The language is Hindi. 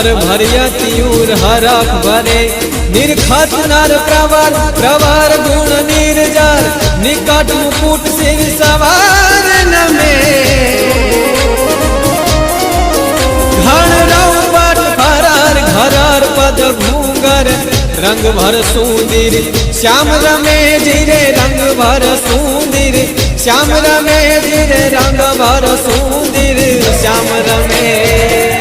हर भरिया तियूर हरख भरे निर्खत नर प्रवर प्रवर गुण निर्जर निकट मुकुट सिर सवार नमे घन रौपट फरार घरर पद घूंगर रंग भर सुंदर श्याम रमे धीरे रंग भर सुंदर श्याम रमे धीरे रंग भर सुंदर श्याम रमे